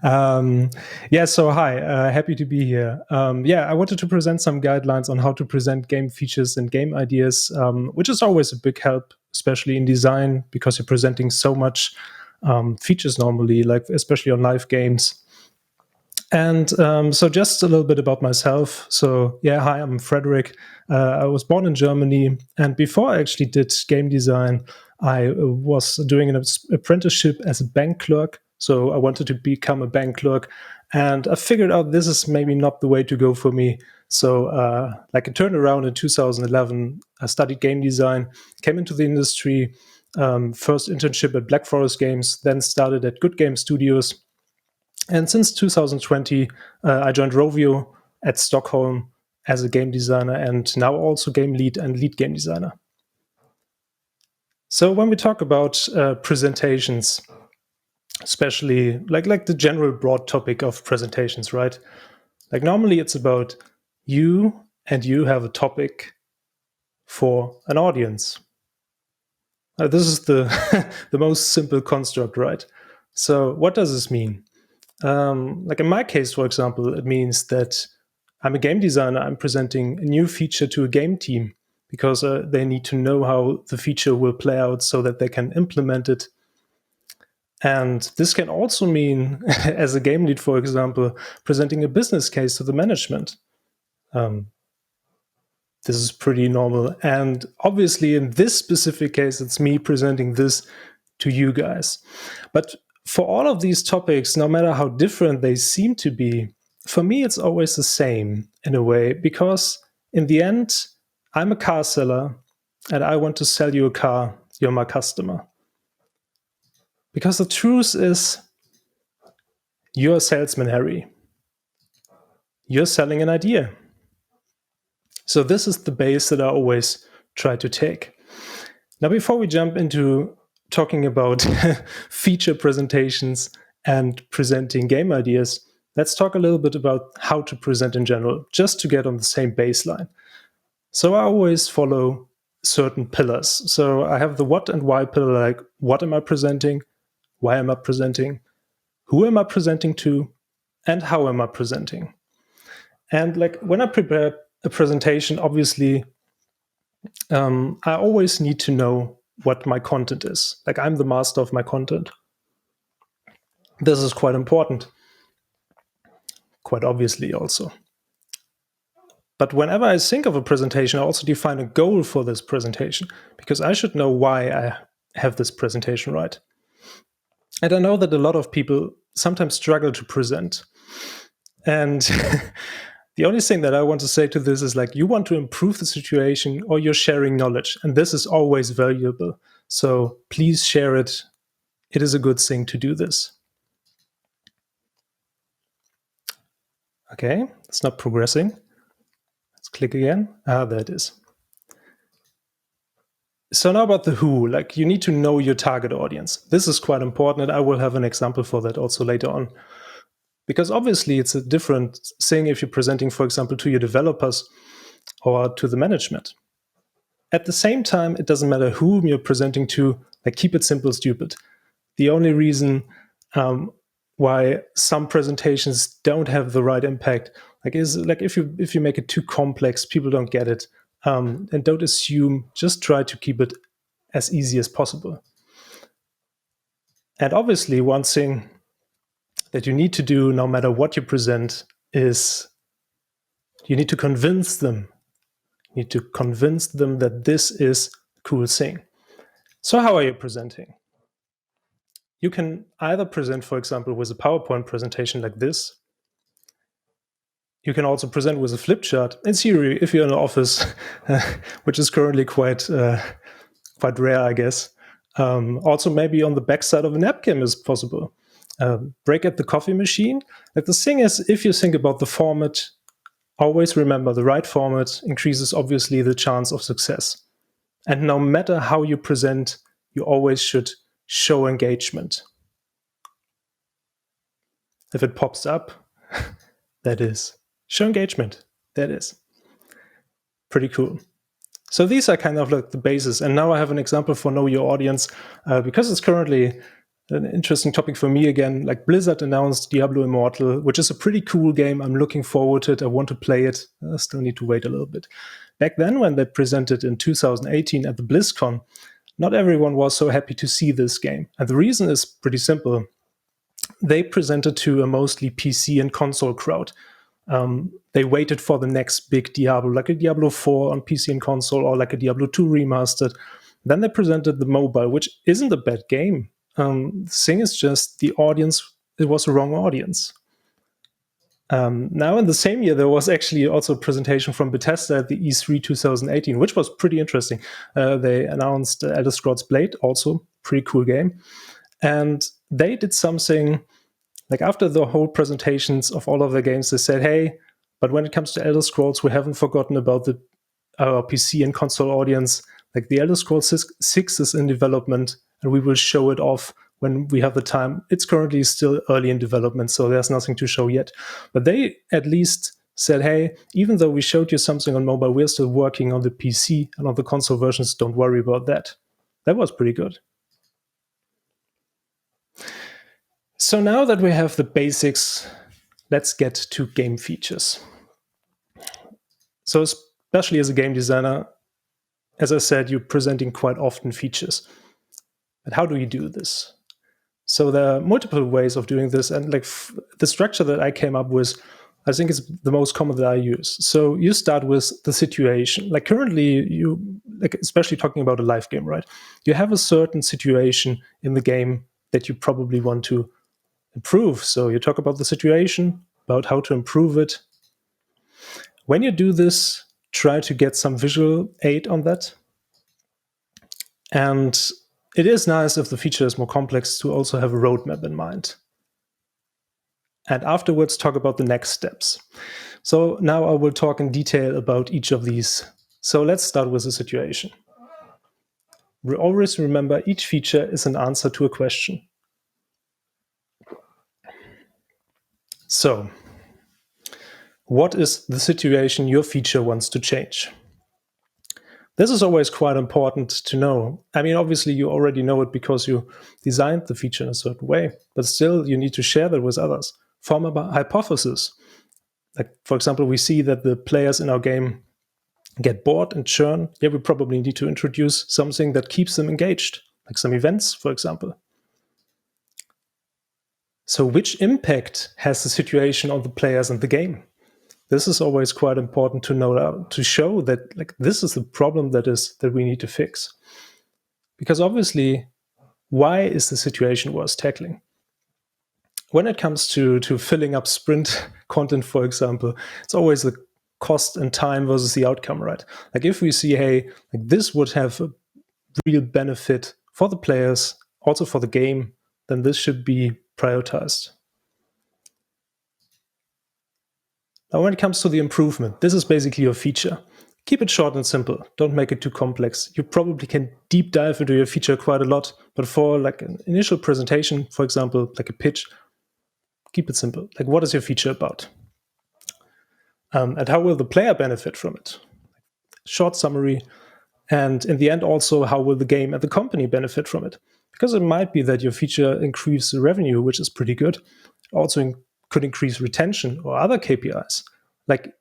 Yeah, so hi, happy to be here. Yeah, I wanted to present some guidelines on how to present game features and game ideas, which is always a big help, especially in design, because you're presenting so much features normally, like especially on live games. And so just a little bit about myself. So yeah, hi, I'm Frederik. I was born in Germany, and before I actually did game design, I was doing an apprenticeship as a bank clerk. So I wanted to become a bank clerk, and I figured out this is maybe not the way to go for me. So like I turned around in 2011, I studied game design, came into the industry, first internship at Black Forest Games, then started at Good Game Studios. And since 2020, I joined Rovio at Stockholm as a game designer and now also game lead and lead game designer. So when we talk about presentations, especially like the general broad topic of presentations, right? Like normally it's about you and you have a topic for an audience. This is the the most simple construct, right? So what does this mean? Like in my case, for example, it means that I'm a game designer. I'm presenting a new feature to a game team because they need to know how the feature will play out so that they can implement it. And this can also mean, as a game lead, for example, presenting a business case to the management. This is pretty normal. And obviously, in this specific case, it's me presenting this to you guys. But for all of these topics, no matter how different they seem to be, for me, it's always the same in a way, because in the end, I'm a car seller and I want to sell you a car. You're my customer. Because the truth is, you're a salesman, Harry. You're selling an idea. So this is the base that I always try to take. Now, before we jump into talking about feature presentations and presenting game ideas, let's talk a little bit about how to present in general, just to get on the same baseline. So I always follow certain pillars. So I have the what and why pillar, like what am I presenting? Why am I presenting? Who am I presenting to? And how am I presenting? And like when I prepare a presentation, obviously, I always need to know what my content is. Like I'm the master of my content. This is quite important, quite obviously also. But whenever I think of a presentation, I also define a goal for this presentation, because I should know why I have this presentation right. And I know that a lot of people sometimes struggle to present. And the only thing that I want to say to this is like, you want to improve the situation or you're sharing knowledge. And this is always valuable. So please share it. It is a good thing to do this. Okay, it's not progressing. Let's click again. There it is. So now about the who, like you need to know your target audience. This is quite important, and I will have an example for that also later on. Because obviously it's a different thing if you're presenting, for example, to your developers or to the management. At the same time, it doesn't matter whom you're presenting to, like keep it simple, stupid. The only reason why some presentations don't have the right impact, like is like if you make it too complex, people don't get it. And don't assume, just try to keep it as easy as possible. And obviously one thing that you need to do no matter what you present is you need to convince them. You need to convince them that this is a cool thing. So how are you presenting? You can either present, for example, with a PowerPoint presentation like this. You can also present with a flip chart. In theory, if you're in an office, which is currently quite rare, I guess. Also, maybe on the backside of a napkin is possible. Break at the coffee machine. Like the thing is, if you think about the format, always remember the right format increases obviously the chance of success. And no matter how you present, you always should show engagement. If it pops up, that is. Show engagement. That is. Pretty cool. So these are kind of like the basis. And now I have an example for know your audience because it's currently an interesting topic for me again. Like Blizzard announced Diablo Immortal, which is a pretty cool game. I'm looking forward to it. I want to play it. I still need to wait a little bit. Back then, when they presented in 2018 at the BlizzCon, not everyone was so happy to see this game. And the reason is pretty simple. They presented to a mostly PC and console crowd. They waited for the next big Diablo, like a Diablo 4 on PC and console, or like a Diablo 2 remastered. Then they presented the mobile, which isn't a bad game. The thing is just the audience, it was the wrong audience. Now in the same year, there was actually also a presentation from Bethesda at the E3 2018, which was pretty interesting. They announced Elder Scrolls Blade, also pretty cool game. And they did something, like after the whole presentations of all of the games, they said, hey, but when it comes to Elder Scrolls, we haven't forgotten about our PC and console audience. Like the Elder Scrolls 6 is in development, and we will show it off when we have the time. It's currently still early in development, so there's nothing to show yet. But they at least said, hey, even though we showed you something on mobile, we're still working on the PC and on the console versions. Don't worry about that. That was pretty good. So now that we have the basics, let's get to game features. So especially as a game designer, as I said, you're presenting quite often features. But how do you do this? So there are multiple ways of doing this, and like the structure that I came up with, I think is the most common that I use. So you start with the situation. Like currently, like especially talking about a live game, right? You have a certain situation in the game that you probably want to improve. So you talk about the situation, about how to improve it. When you do this, try to get some visual aid on that. And it is nice if the feature is more complex to also have a roadmap in mind. And afterwards, talk about the next steps. So now I will talk in detail about each of these. So let's start with the situation. Always remember, each feature is an answer to a question. So, what is the situation your feature wants to change? This is always quite important to know. I mean, obviously, you already know it because you designed the feature in a certain way, but still, you need to share that with others. Form a hypothesis. Like, for example, we see that the players in our game get bored and churn. Yeah, we probably need to introduce something that keeps them engaged, like some events, for example. So which impact has the situation on the players and the game? This is always quite important to know, to show that like this is the problem that we need to fix. Because obviously, why is the situation worth tackling? When it comes to filling up sprint content, for example, it's always the cost and time versus the outcome, right? Like if we see, hey, like this would have a real benefit for the players, also for the game, then this should be prioritized. Now, when it comes to the improvement, this is basically your feature. Keep it short and simple. Don't make it too complex. You probably can deep dive into your feature quite a lot, but for like an initial presentation, for example, like a pitch, keep it simple. Like, what is your feature about? And how will the player benefit from it? Short summary. And in the end, also, how will the game and the company benefit from it? Because it might be that your feature increases revenue, which is pretty good. Also could increase retention or other KPIs. Like,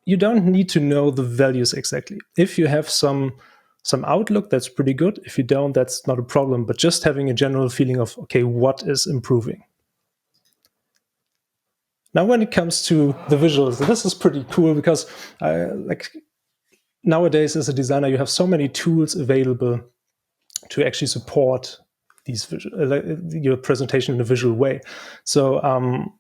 you don't need to know the values exactly. If you have some outlook, that's pretty good. If you don't, that's not a problem. But just having a general feeling of, okay, what is improving? Now, when it comes to the visuals, this is pretty cool because like nowadays as a designer, you have so many tools available to actually support these your presentation in a visual way. So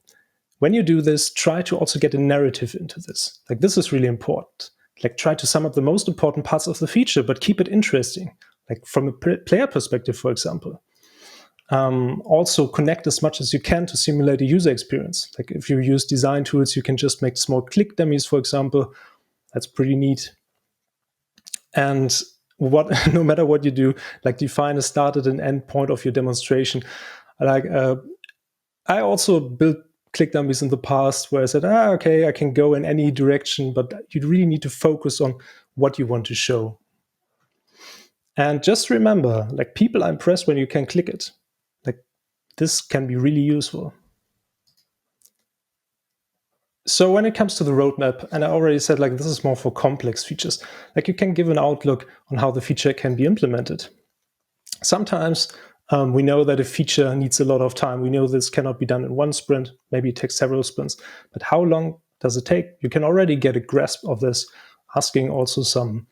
when you do this, try to also get a narrative into this. Like this is really important. Like try to sum up the most important parts of the feature, but keep it interesting. Like from a player perspective, for example. Also connect as much as you can to simulate a user experience. Like if you use design tools, you can just make small click dummies, for example. That's pretty neat. And no matter what you do, like define a start and an end point of your demonstration. Like I also built click dummies in the past where I said, okay, I can go in any direction, but you really need to focus on what you want to show. And just remember, like people are impressed when you can click it. Like this can be really useful. So when it comes to the roadmap, and I already said like this is more for complex features, like you can give an outlook on how the feature can be implemented. Sometimes we know that a feature needs a lot of time. We know this cannot be done in one sprint. Maybe it takes several sprints. But how long does it take? You can already get a grasp of this, asking also some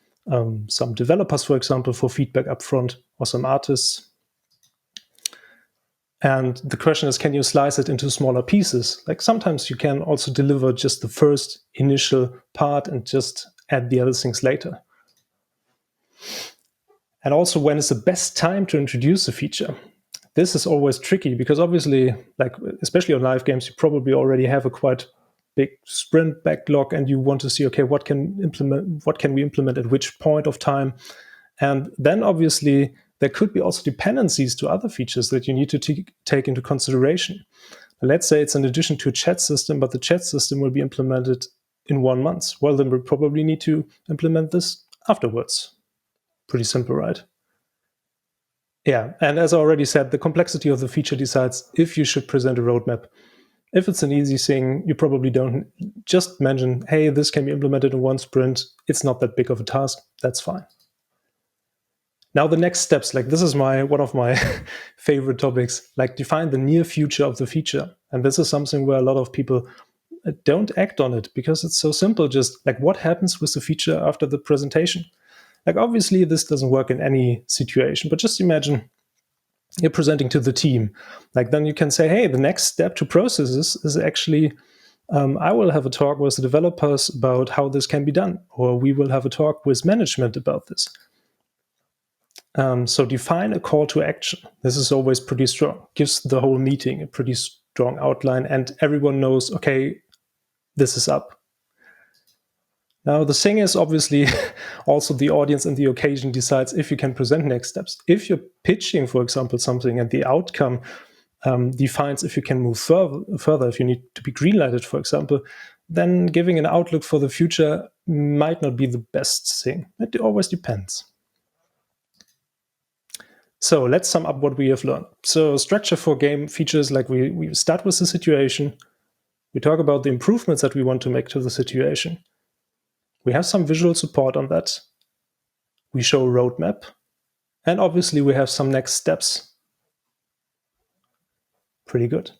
developers, for example, for feedback upfront, or some artists. And the question is, can you slice it into smaller pieces? Like sometimes you can also deliver just the first initial part and just add the other things later. And also, when is the best time to introduce a feature? This is always tricky because obviously, like especially on live games, you probably already have a quite big sprint backlog, and you want to see, okay, what can we implement at which point of time? And then obviously there could be also dependencies to other features that you need to take into consideration. Let's say it's an addition to a chat system, but the chat system will be implemented in 1 month. Well, then we'll probably need to implement this afterwards. Pretty simple, right? Yeah, and as I already said, the complexity of the feature decides if you should present a roadmap. If it's an easy thing, you probably don't just mention, hey, this can be implemented in 1 sprint. It's not that big of a task. That's fine. Now the next steps, like this is one of my favorite topics, like define the near future of the feature. And this is something where a lot of people don't act on it because it's so simple. Just like what happens with the feature after the presentation? Like obviously this doesn't work in any situation, but just imagine you're presenting to the team. Like then you can say, hey, the next step to process this is actually I will have a talk with the developers about how this can be done, or we will have a talk with management about this. So define a call to action. This is always pretty strong. Gives the whole meeting a pretty strong outline, and everyone knows, okay, this is up. Now, the thing is, obviously, also the audience and the occasion decides if you can present next steps. If you're pitching, for example, something and the outcome defines if you can move further, if you need to be greenlighted, for example, then giving an outlook for the future might not be the best thing. It always depends. So let's sum up what we have learned. So structure for game features, like we start with the situation. We talk about the improvements that we want to make to the situation. We have some visual support on that. We show a roadmap. And obviously we have some next steps. Pretty good.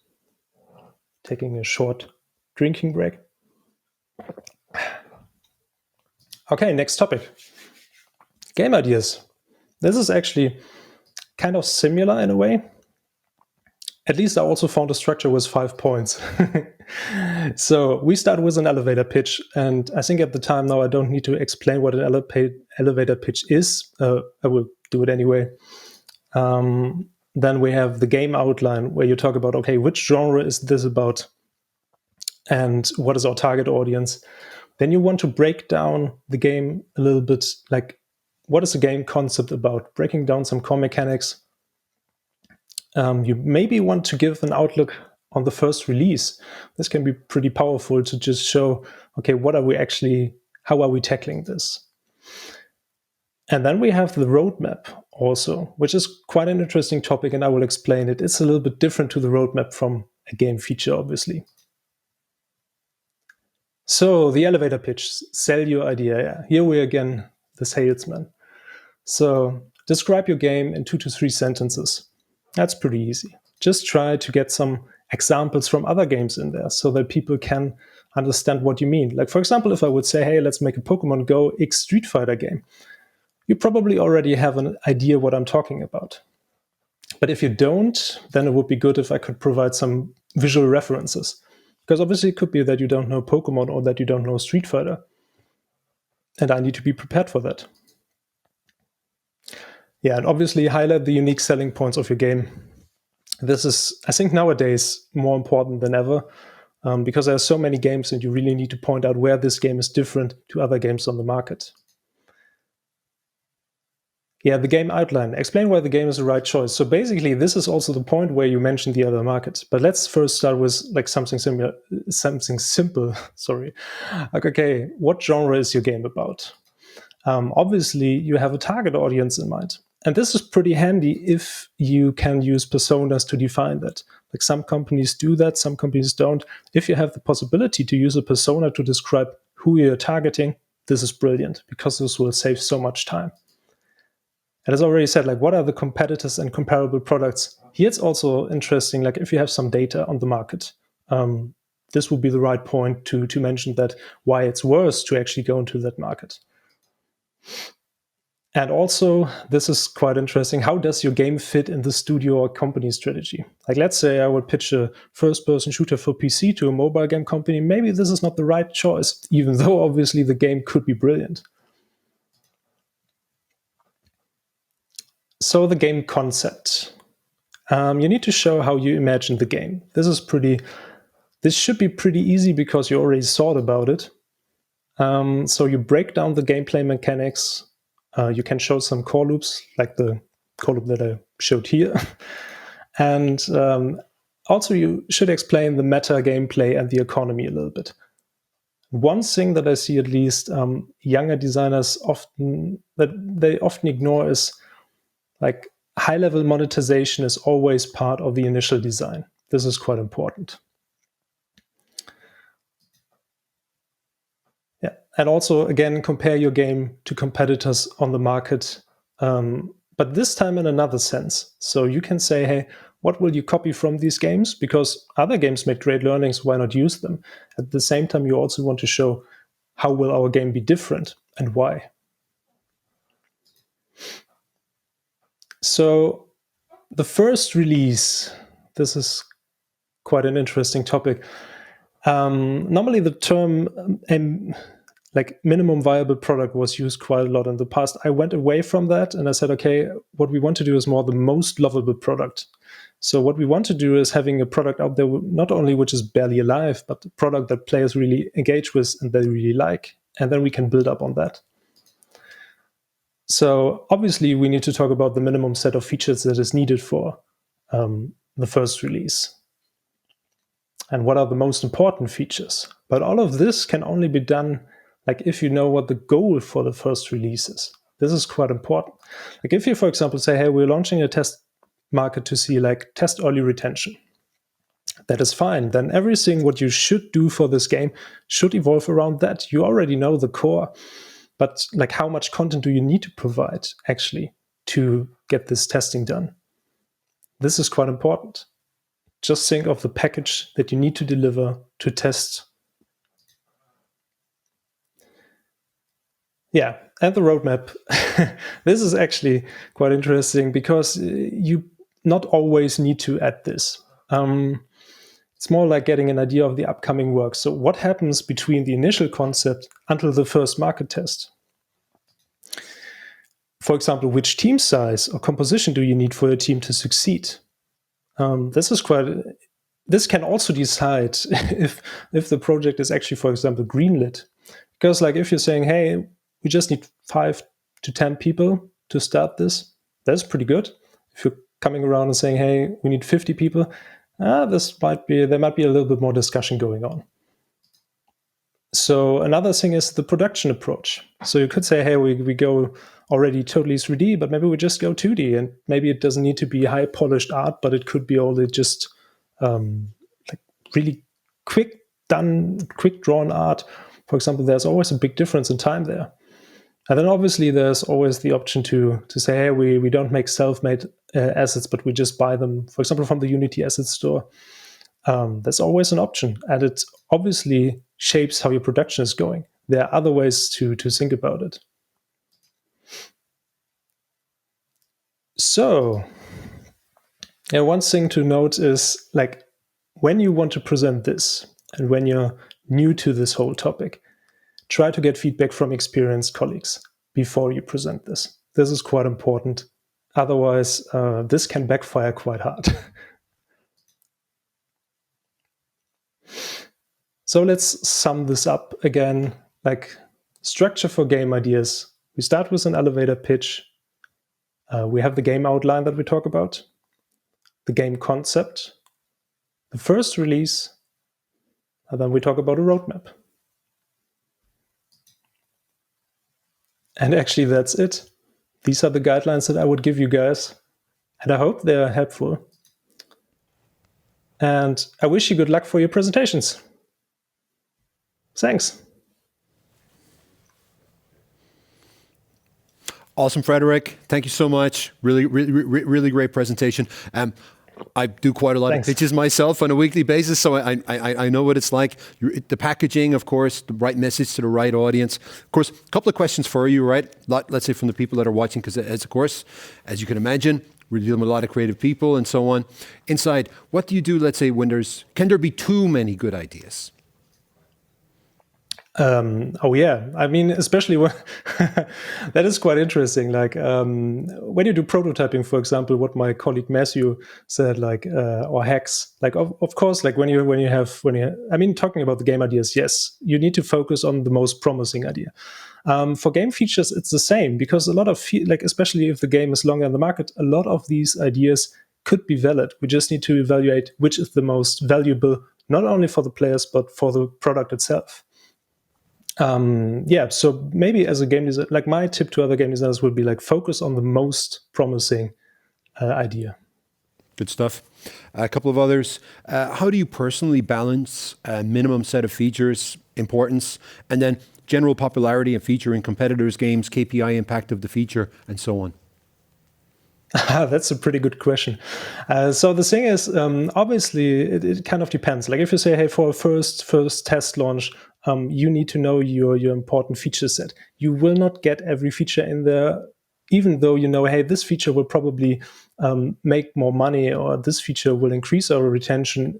Taking a short drinking break. Okay, next topic. Game ideas. This is actually kind of similar in a way. At least I also found a structure with 5 points. So we start with an elevator pitch. And I think at the time now I don't need to explain what an elevator pitch is. I will do it anyway. Then we have the game outline where you talk about, okay, which genre is this about? And what is our target audience? Then you want to break down the game a little bit, like what is the game concept about? Breaking down some core mechanics. You maybe want to give an outlook on the first release. This can be pretty powerful to just show, okay, how are we tackling this? And then we have the roadmap also, which is quite an interesting topic, and I will explain it. It's a little bit different to the roadmap from a game feature, obviously. So the elevator pitch, sell your idea. Here we are again, the salesman. So describe your game in 2 to 3 sentences. That's pretty easy. Just try to get some examples from other games in there so that people can understand what you mean. Like, for example, if I would say, hey, let's make a Pokemon Go X Street Fighter game, you probably already have an idea what I'm talking about. But if you don't, then it would be good if I could provide some visual references. Because obviously it could be that you don't know Pokemon or that you don't know Street Fighter. And I need to be prepared for that. Yeah, and obviously highlight the unique selling points of your game. This is, I think, nowadays more important than ever because there are so many games and you really need to point out where this game is different to other games on the market. Yeah, the game outline. Explain why the game is the right choice. So basically, this is also the point where you mentioned the other markets. But let's first start with like something simple. Sorry. Like, okay, what genre is your game about? Obviously, you have a target audience in mind. And this is pretty handy if you can use personas to define that. Like some companies do that, some companies don't. If you have the possibility to use a persona to describe who you're targeting, this is brilliant because this will save so much time. And as I already said, like what are the competitors and comparable products? Here it's also interesting, like if you have some data on the market, this would be the right point to mention that why it's worse to actually go into that market. And also, this is quite interesting. How does your game fit in the studio or company strategy? Like, let's say I would pitch a first-person shooter for PC to a mobile game company. Maybe this is not the right choice, even though obviously the game could be brilliant. So the game concept. You need to show how you imagine the game. This should be pretty easy because you already thought about it. So you break down the gameplay mechanics. You can show some core loops, like the core loop that I showed here. And also you should explain the meta gameplay and the economy a little bit. One thing that I see at least younger designers often ignore is like high-level monetization is always part of the initial design. This is quite important. Yeah, and also again compare your game to competitors on the market, but this time in another sense. So you can say, hey, what will you copy from these games? Because other games make great learnings, why not use them? At the same time, you also want to show how will our game be different and why. So the first release, this is quite an interesting topic. Normally the term like minimum viable product was used quite a lot in the past. I went away from that and I said, okay, what we want to do is more the most lovable product. So what we want to do is having a product out there, not only which is barely alive, but a product that players really engage with and they really like. And then we can build up on that. So obviously we need to talk about the minimum set of features that is needed for the first release. And what are the most important features? But all of this can only be done like if you know what the goal for the first release is. This is quite important. Like if you, for example, say, hey, we're launching a test market to see like test early retention. That is fine. Then everything what you should do for this game should evolve around that. You already know the core, but like how much content do you need to provide actually to get this testing done? This is quite important. Just think of the package that you need to deliver to test. Yeah, and the roadmap. This is actually quite interesting because you not always need to add this. It's more like getting an idea of the upcoming work. So what happens between the initial concept until the first market test? For example, which team size or composition do you need for your team to succeed? This can also decide if the project is actually, for example, greenlit. Because like if you're saying, hey, we just need 5 to 10 people to start this, that's pretty good. If you're coming around and saying, hey, we need 50 people, there might be a little bit more discussion going on. So another thing is the production approach. So you could say, hey, we go already totally 3D, but maybe we just go 2D, and maybe it doesn't need to be high polished art, but it could be only just like really quick drawn art. For example, there's always a big difference in time there. And then obviously there's always the option to say, hey, we don't make self-made assets, but we just buy them, for example, from the Unity asset store. That's always an option. And it obviously shapes how your production is going. There are other ways to think about it. So, yeah, one thing to note is like when you want to present this and when you're new to this whole topic, try to get feedback from experienced colleagues before you present this. This is quite important. Otherwise, this can backfire quite hard. So let's sum this up again. Like structure for game ideas. We start with an elevator pitch. We have the game outline that we talk about, the game concept, the first release, and then we talk about a roadmap. And actually, that's it. these are the guidelines that I would give you guys, and I hope they're helpful. And I wish you good luck for your presentations. Thanks. Awesome, Frederik. Thank you so much. Really great presentation. I do quite a lot of pitches myself on a weekly basis, so I know what it's like. The packaging, of course, the right message to the right audience. Of course, a couple of questions for you, right? Let's say from the people that are watching, because as you can imagine, we're dealing with a lot of creative people and so on. Inside, what do you do, let's say, can there be too many good ideas? Oh yeah, I mean, especially when that is quite interesting. Like when you do prototyping, for example, what my colleague Matthew said, like or hacks, like of course, like when you I mean, talking about the game ideas, yes, you need to focus on the most promising idea. For game features, it's the same, because a lot of like, especially if the game is longer in the market, a lot of these ideas could be valid. We just need to evaluate which is the most valuable, not only for the players but for the product itself. So maybe as a game designer, like my tip to other game designers would be like focus on the most promising idea. Good stuff. A couple of others. How do you personally balance a minimum set of features, importance, and then general popularity and feature in competitors' games, KPI impact of the feature, and so on? That's a pretty good question. So the thing is, obviously, it kind of depends. Like if you say, hey, for a first test launch, you need to know your important feature set. You will not get every feature in there, even though you know, hey, this feature will probably make more money, or this feature will increase our retention.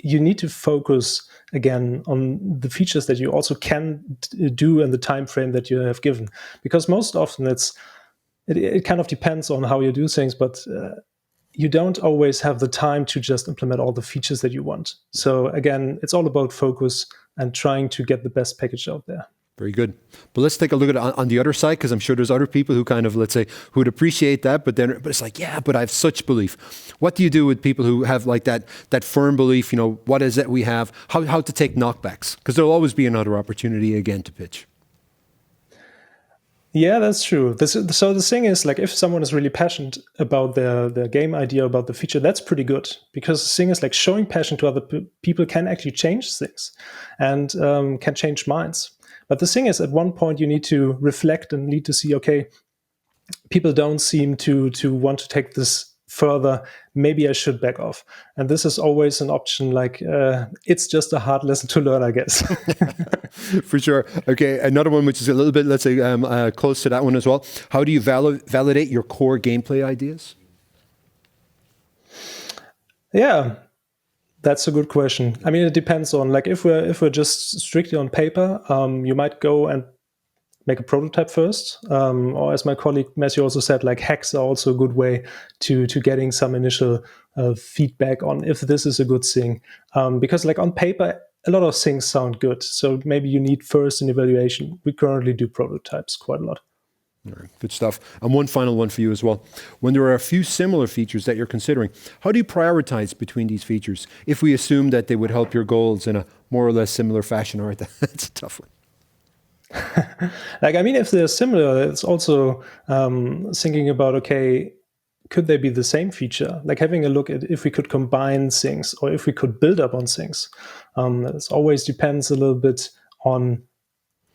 You need to focus again on the features that you also can do in the time frame that you have given, because most often it kind of depends on how you do things, but you don't always have the time to just implement all the features that you want. So again, it's all about focus and trying to get the best package out there. Very good. But let's take a look at it on the other side, because I'm sure there's other people who kind of, let's say, who would appreciate that, but it's like, yeah, but I have such belief. What do you do with people who have like that firm belief, you know, what is it we have, how to take knockbacks? Because there'll always be another opportunity again to pitch. Yeah, that's true. So the thing is, like, if someone is really passionate about their game idea, about the feature, that's pretty good. Because the thing is, like, showing passion to other people can actually change things and can change minds. But the thing is, at one point, you need to reflect and need to see, okay, people don't seem to want to take this further. Maybe I should back off. And this is always an option. Like, it's just a hard lesson to learn, I guess. For sure. Okay, another one which is a little bit, let's say, close to that one as well. How do you validate your core gameplay ideas? Yeah, that's a good question. I mean, it depends on, like, if we're just strictly on paper, you might go and make a prototype first, or as my colleague Matthew also said, like hacks are also a good way to getting some initial feedback on if this is a good thing. Because like on paper, a lot of things sound good. So maybe you need first an evaluation. We currently do prototypes quite a lot. All right, good stuff. And one final one for you as well. When there are a few similar features that you're considering, how do you prioritize between these features if we assume that they would help your goals in a more or less similar fashion? All right, that's a tough one. Like, I mean, if they're similar, it's also thinking about, okay, could they be the same feature? Like having a look at if we could combine things or if we could build up on things. It always depends a little bit on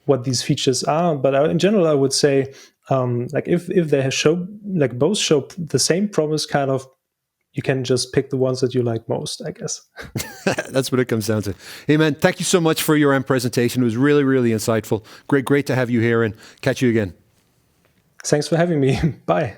what these features are. But in general, I would say, like if they show, like both show the same promise, kind of, you can just pick the ones that you like most, I guess. That's what it comes down to. Hey, man, thank you so much for your presentation. It was really, really insightful. Great to have you here, and catch you again. Thanks for having me. Bye.